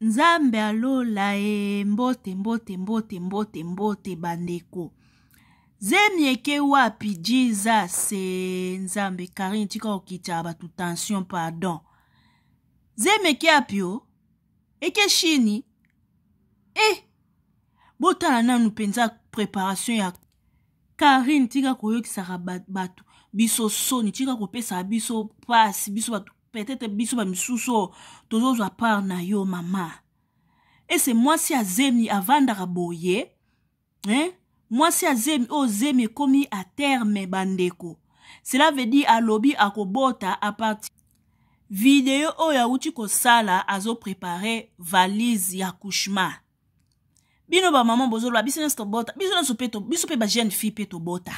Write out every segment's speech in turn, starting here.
Nzambe alola mbote bandeko. Zemieke wapi Jesus nzambe Karine tika okita batu tension pardon. Zemieke apio eke shini botala nanu penza préparation ya Karine tika koyokisaka batu biso soni tika kopesa biso passe biso batu peut-être biso ba misuso tozozwa part na yo mama. Et c'est moi si azemi avandara boye, hein? Moi si azemi o zemi komi à terme bandeko. Cela veut dire alobi akobota à partir vidéo oya uti ko sala azo préparer valise ya couchement. Bino ba maman bozolo biso na bota, biso na sopeto, biso pe ba jeune fille peto bota.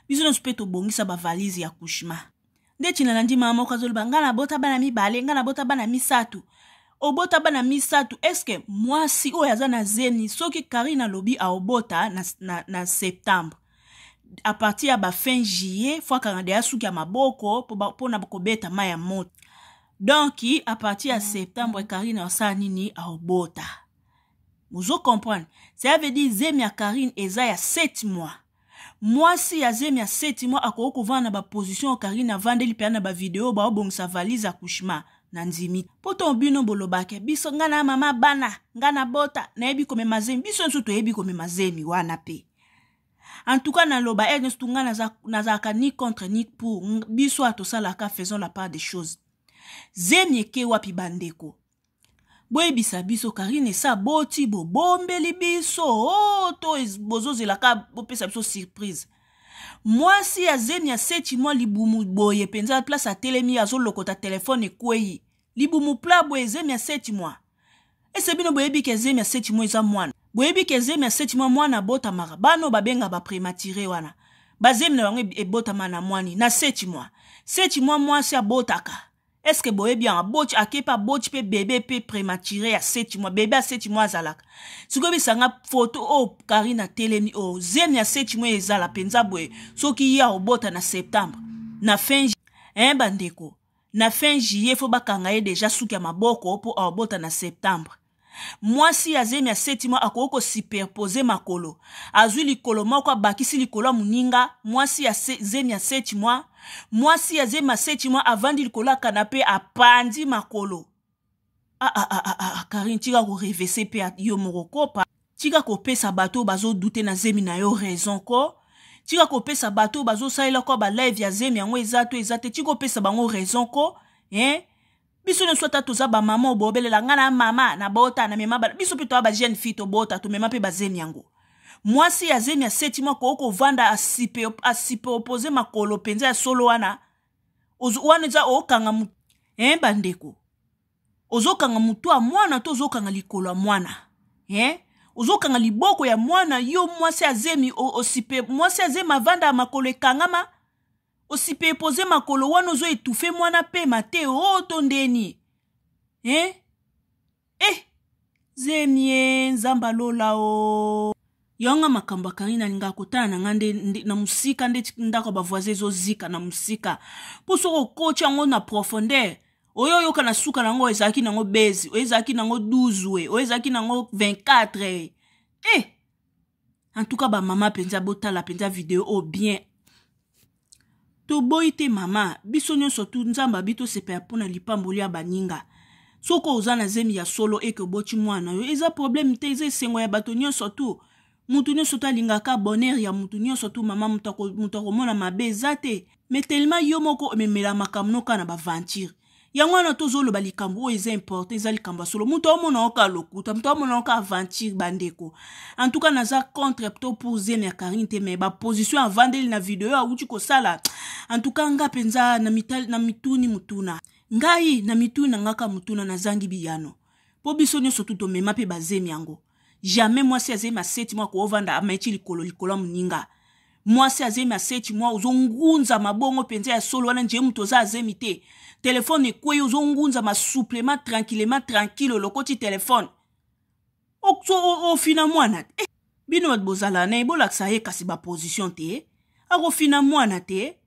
Biso na sopeto bongisa ba valise ya couchement. Ndeti na nandi mama okazolo ngana bota bana mibale, ngana bota bana misatu. Obota bana misatu, eske mwasi oyo aza na zemi soki Karine alobi a obota na septembre. A partir ya ba fin juillet, fois kangade ya suki ya maboko po na kobeta maya moto. Donc, a partir ya septembre, Karine asa nini a obota. Vous comprenez? Ça veut dire zemi ya Karine eza ya 7 mois. Mwasi ya zemi ya 7 mois ako vana ba position Karine avandeli pe na ba video ba obongisa valise accouchement. Nanzimi poto bino bolobake biso ngana mama bana ngana bota na ebi kome mazemi biso nsuto ebi kome mazemi wana pe. En tout cas na loba ernest ngana nazaka ni contre ni pour biso atosalaka faisons la part des choses. Zemi eke wapi bandeko. Boye bisa biso Karine sa boti bo bombeli biso to bozozelaka bopesa biso surprise. Moi si ya zemi ya 7 mois libumu boye penza place a telemi azo lokota telefone kwei libumu pla boye zemi ya 7 mois. Ese bino boye bi ke zemi ya 7 mois eza mwana. Boye bi ke zemi ya 7 mois mwana bota mara bano babenga ba prématuré wana. Ba zemi na wange ebota mana mwani na 7 mois. 7 mois moi si abotaka. Est-ce que boye bien boch akepa boch pe bébé pe prématuré à 7 mois bébé à 7 mois zalaka. Sikobi sanga photo o Karine telemi o zemi ya 7 mois ezala penza boye soki ya obota na septembre na fin bandeko na fin juillet faut bakanga ye déjà suki ya maboko po obota na septembre. Moi si ya zemi ya 7 mois akoko superposer makolo azwi likolo moko bakisi likolo muninga moi si ya zemi ya 7 mois. Moi si ya zemi ya 7 mois avandi likolo canapé apandi makolo. Karine tika ko revese pe yo moko pa tika ko pesa bato bazo douter na zemi na yo raison ko tika ko pesa bato bazo salela ko ba live ya zemi yango ezate tika ko pesa bango raison ko biso ne soit toza ba maman obobelela ngana mama na bota na mema biso pe to ba jeune fille to bota to mema pe ba zemi yango. Moi si ya zemi ya 7 mois ko vanda asipe opposé makolo penza ya solo wana wana za okanga bandeko ozokanga mutu a mwana to ozokanga likolo ya mwana ozokanga liboko ya mwana yo mwasi ya zemi osipe mwasi ya zemi avanda makolo ekangama osipe opposé makolo wana ozo etufe mwana pe mate to ndeni zemi nzamba lola o yonga makamba Karine alinga kotana na ngande na musika nde ndako ba voisin zo zika na musika poso kocha ngo na profondeur oyo yoka na suka nango ezaki nango bezi ezaki nango 12 ezaki nango 24 en tout cas ba mama penza botala penza vidéo o bien to boite mama biso nyonso tu nzamba bito sepe pona lipamboli ya baninga soko ozana zemi ya solo eke boti mwana yo eza problème te eza sengo ya bato nyonso tu. Mutu nyonso to alingaka bonheur ya mutu nyonso tu mama mutu akomona mabe eza te mais tellement yo moko omemela makambo noka na baventure yango wana tozoloba likambo oyo eza important eza likambo solo mutu omona oka lokuta mutu omona oka aventure bandeko. En tout cas naza contre plutôt pour zemi ya Karine te mais ba position avandeli na video awuti kosala en tout cas nga penza na mituni mutuna ngai na mituna ngaka mutuna na zangi biyano po biso nyonso tu to mema pe bazemi yango. Jamais moi si azemi a 7 mois ko vanda amaiti likolo muninga. Moi si azemi a 7 mois uzongunza mabongo penza ya solo wana nje muto za azemi te. Téléphone kwe uzongunza ma supplément tranquille lokoti téléphone. O fina mwana. Bino bozala na ebola ksaye kasi ba position te. Ako fina mwana te.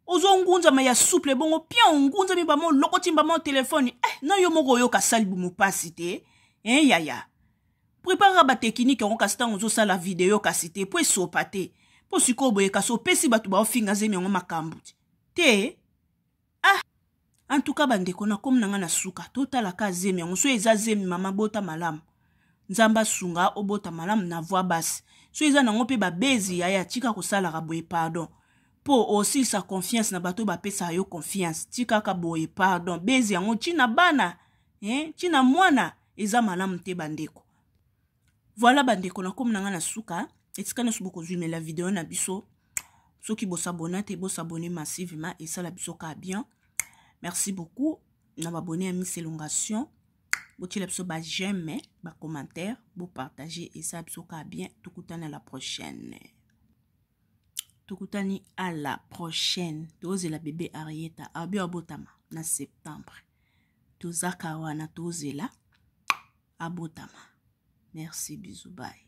Uzongunza ma ya souple bongo pia ungunza mi ba mo lokoti ba mo téléphone. Na yo moko yo kasali bu mu pasi te. yaya prépare ba technique on kasita on zo la vidéo kasite po esopate po sikobo e kaso pesi batu ba ofinga zemi ngo makambu te en tout cas bandeko na comme nanga na suka totala ka zemi ngo so eza zemi mama bota malamu nzamba sunga obota malamu na voix basse so eza nango pe ba bezi yaya tika ko sala ka boye pardon po aussi sa confiance na bato ba pesa yo confiance tika ka boye pardon bezi yango tina bana tina mwana eza malamu te bandeko. Voilà bandeko na comme nanga na suka etika na subo ko zuime la vidéo na biso soki bo s'abonner te bo s'abonner massivement et ça la biso ka bien. Merci beaucoup na abonner à Miss Elongation. Boti la biso ba j'aime ba commentaire bo partager et ça biso ka bien tukutani à la prochaine. Tukutani à la prochaine. Toze la bébé Arieta abi abotama na septembre. Tozaka wana toze la abotama. Merci, bisous, bye.